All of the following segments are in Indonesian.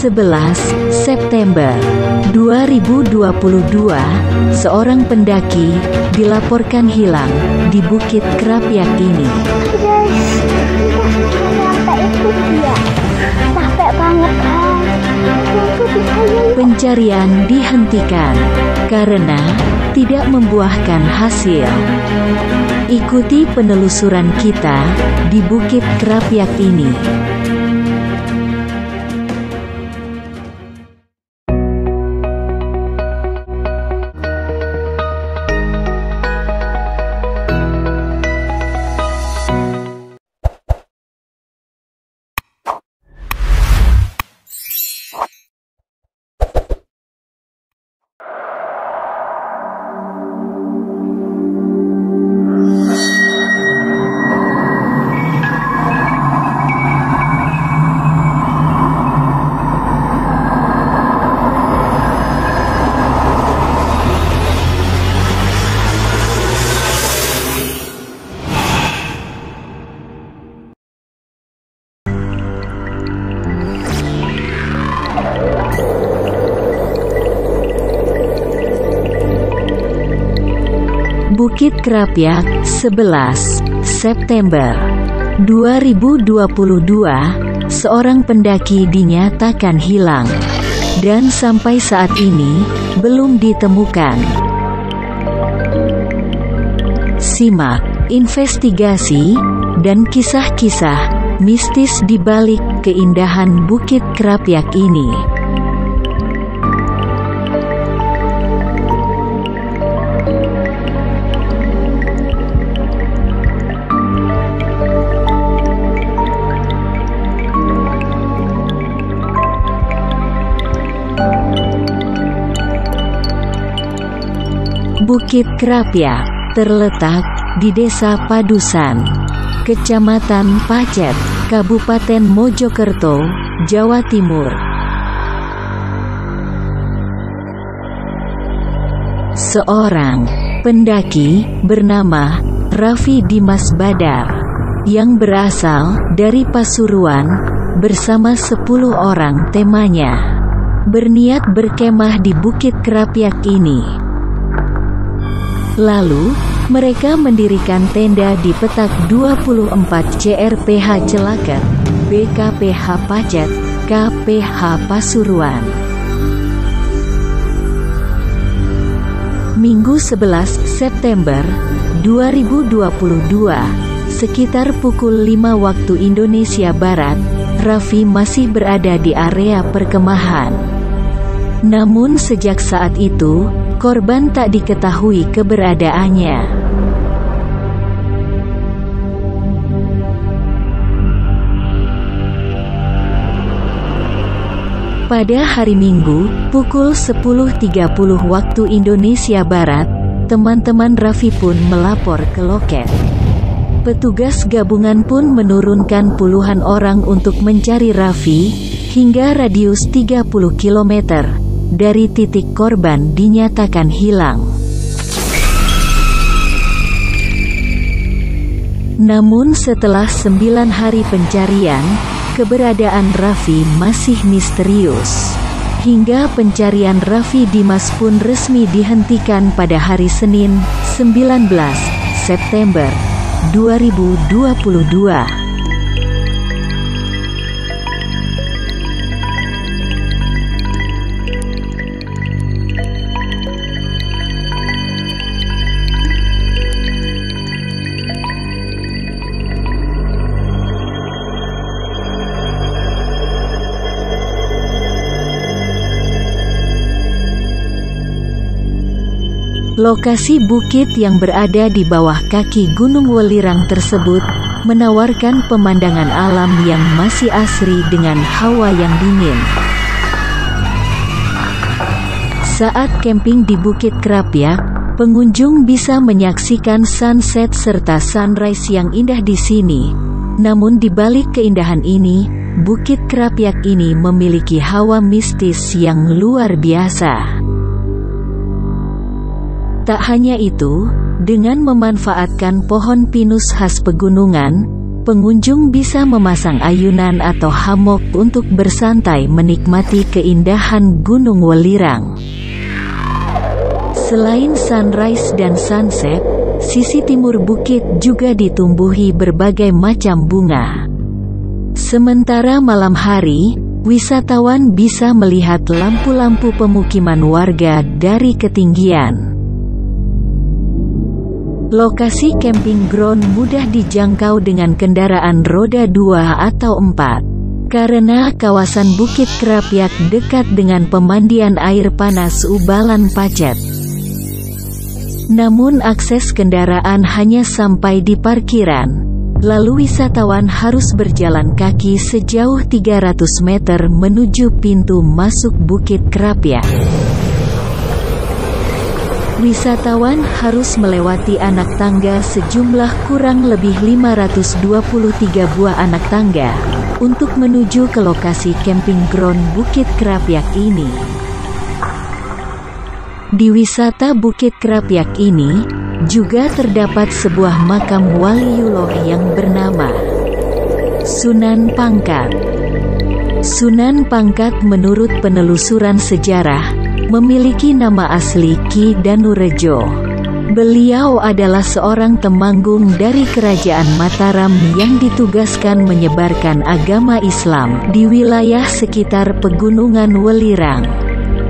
11 September 2022, seorang pendaki dilaporkan hilang di Bukit Krapyak ini. Capek banget kan? Pencarian dihentikan karena tidak membuahkan hasil. Ikuti penelusuran kita di Bukit Krapyak ini. Bukit Krapyak, 11 September 2022, seorang pendaki dinyatakan hilang dan sampai saat ini belum ditemukan. Simak investigasi dan kisah-kisah mistis di balik keindahan Bukit Krapyak ini. Bukit Krapyak terletak di Desa Padusan, Kecamatan Pacet, Kabupaten Mojokerto, Jawa Timur. Seorang pendaki bernama Raffi Dimas Badar yang berasal dari Pasuruan bersama 10 orang temannya berniat berkemah di Bukit Krapyak ini. Lalu, mereka mendirikan tenda di petak 24 CRPH Celaket, BKPH Pacet, KPH Pasuruan. Minggu 11 September 2022, sekitar pukul 5 waktu Indonesia Barat, Raffi masih berada di area perkemahan. Namun sejak saat itu, korban tak diketahui keberadaannya. Pada hari Minggu, pukul 10.30 waktu Indonesia Barat, teman-teman Raffi pun melapor ke loket. Petugas gabungan pun menurunkan puluhan orang untuk mencari Raffi, hingga radius 30 km. Dari titik korban dinyatakan hilang. Namun setelah 9 hari pencarian, keberadaan Raffi masih misterius. Hingga pencarian Raffi Dimas pun resmi dihentikan pada hari Senin, 19 September 2022. Lokasi bukit yang berada di bawah kaki Gunung Welirang tersebut menawarkan pemandangan alam yang masih asri dengan hawa yang dingin. Saat camping di Bukit Krapyak, pengunjung bisa menyaksikan sunset serta sunrise yang indah di sini. Namun di balik keindahan ini, Bukit Krapyak ini memiliki hawa mistis yang luar biasa. Tak hanya itu, dengan memanfaatkan pohon pinus khas pegunungan, pengunjung bisa memasang ayunan atau hammock untuk bersantai menikmati keindahan Gunung Welirang. Selain sunrise dan sunset, sisi timur bukit juga ditumbuhi berbagai macam bunga. Sementara malam hari, wisatawan bisa melihat lampu-lampu pemukiman warga dari ketinggian. Lokasi camping ground mudah dijangkau dengan kendaraan roda 2 atau 4. Karena kawasan Bukit Krapyak dekat dengan pemandian air panas Ubalan Pacet. Namun akses kendaraan hanya sampai di parkiran. Lalu wisatawan harus berjalan kaki sejauh 300 meter menuju pintu masuk Bukit Krapyak. Wisatawan harus melewati anak tangga sejumlah kurang lebih 523 buah anak tangga untuk menuju ke lokasi camping ground Bukit Krapyak ini. Di wisata Bukit Krapyak ini, juga terdapat sebuah makam waliullah yang bernama Sunan Pangkat. Sunan Pangkat menurut penelusuran sejarah, memiliki nama asli Ki Danurejo. Beliau adalah seorang temanggung dari Kerajaan Mataram yang ditugaskan menyebarkan agama Islam di wilayah sekitar Pegunungan Welirang.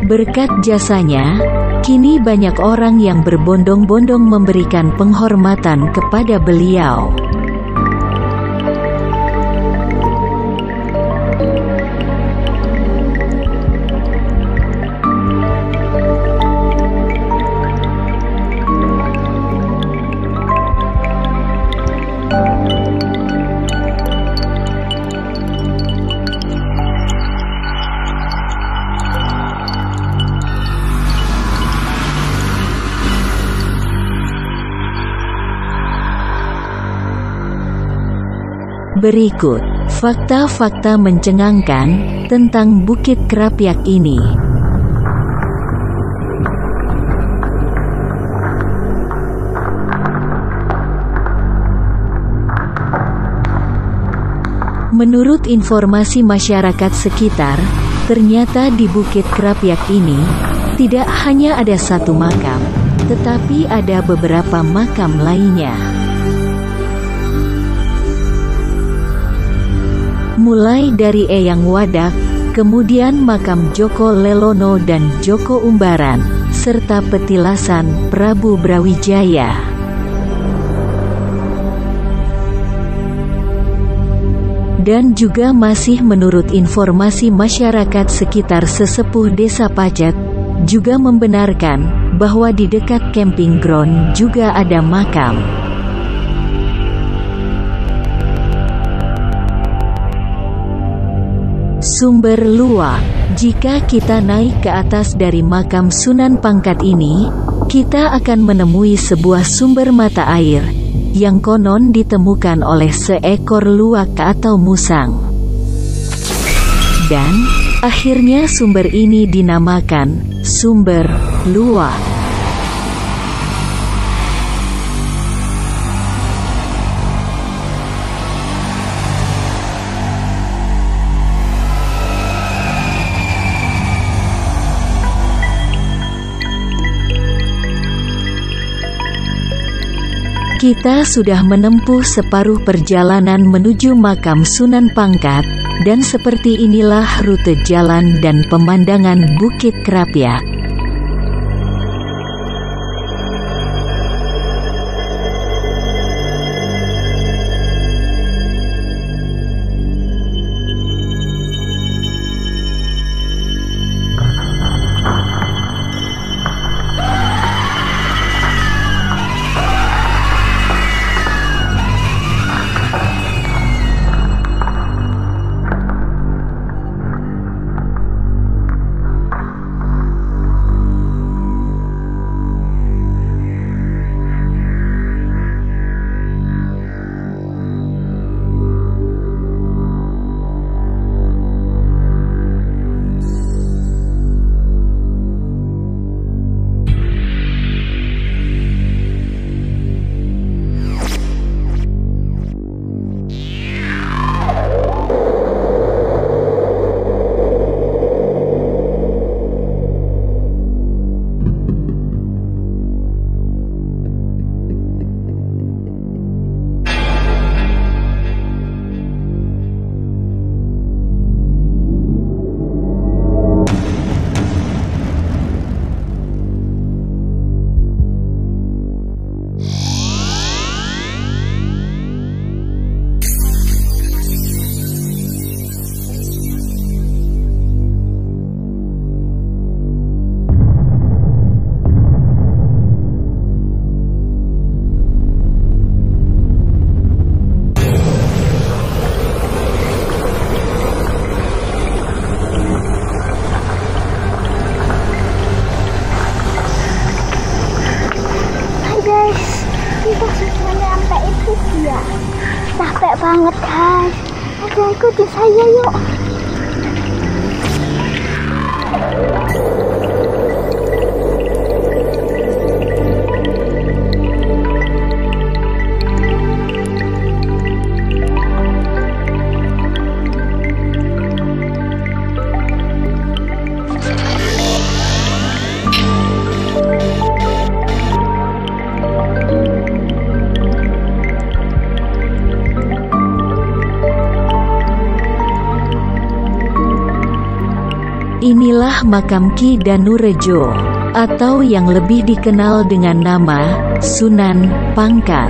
Berkat jasanya, kini banyak orang yang berbondong-bondong memberikan penghormatan kepada beliau. Berikut fakta-fakta mencengangkan tentang Bukit Krapyak ini. Menurut informasi masyarakat sekitar, ternyata di Bukit Krapyak ini tidak hanya ada satu makam, tetapi ada beberapa makam lainnya. Mulai dari Eyang Wadak, kemudian makam Joko Lelono dan Joko Umbaran, serta petilasan Prabu Brawijaya. Dan juga masih menurut informasi masyarakat sekitar sesepuh Desa Pacet, juga membenarkan bahwa di dekat camping ground juga ada makam. Sumber luak. Jika kita naik ke atas dari makam Sunan Pangkat ini, kita akan menemui sebuah sumber mata air, yang konon ditemukan oleh seekor luwak atau musang. Dan, akhirnya sumber ini dinamakan sumber luwak. Kita sudah menempuh separuh perjalanan menuju makam Sunan Pangkat, dan seperti inilah rute jalan dan pemandangan Bukit Krapyak. yuk. Inilah makam Ki Danurejo, atau yang lebih dikenal dengan nama Sunan Pangkat.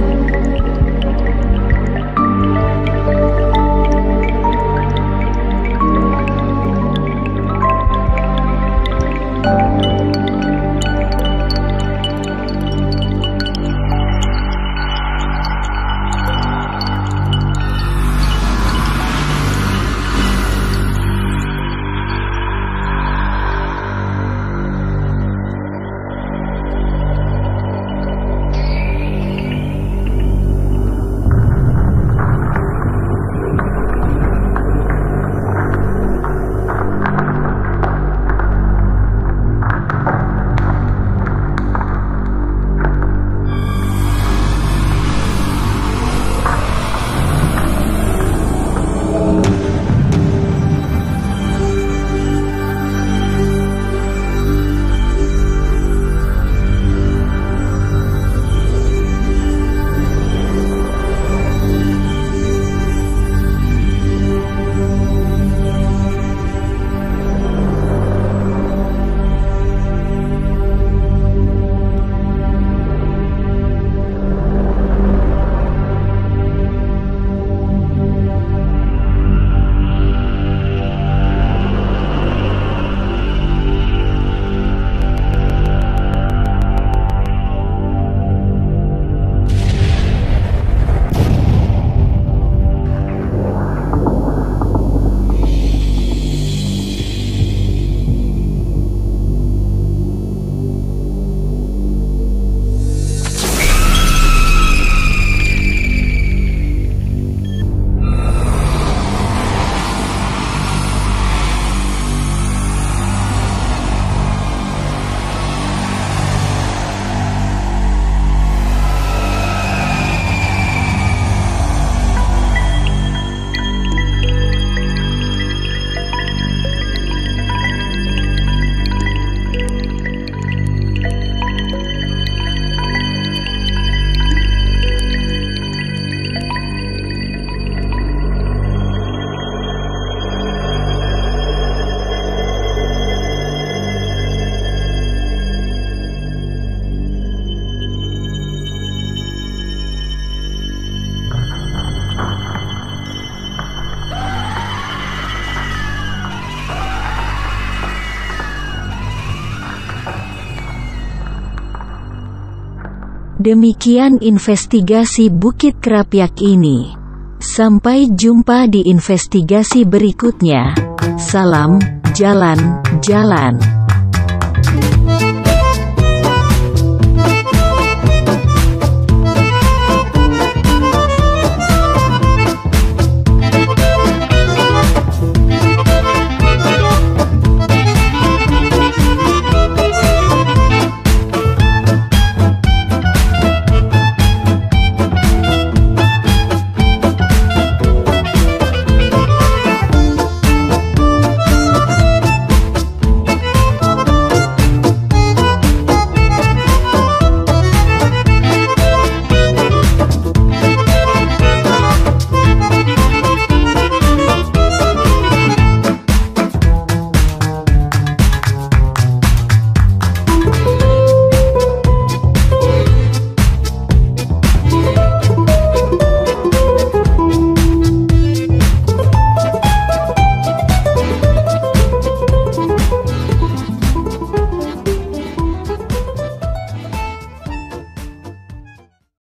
Demikian investigasi Bukit Krapyak ini. Sampai jumpa di investigasi berikutnya. Salam jalan-jalan.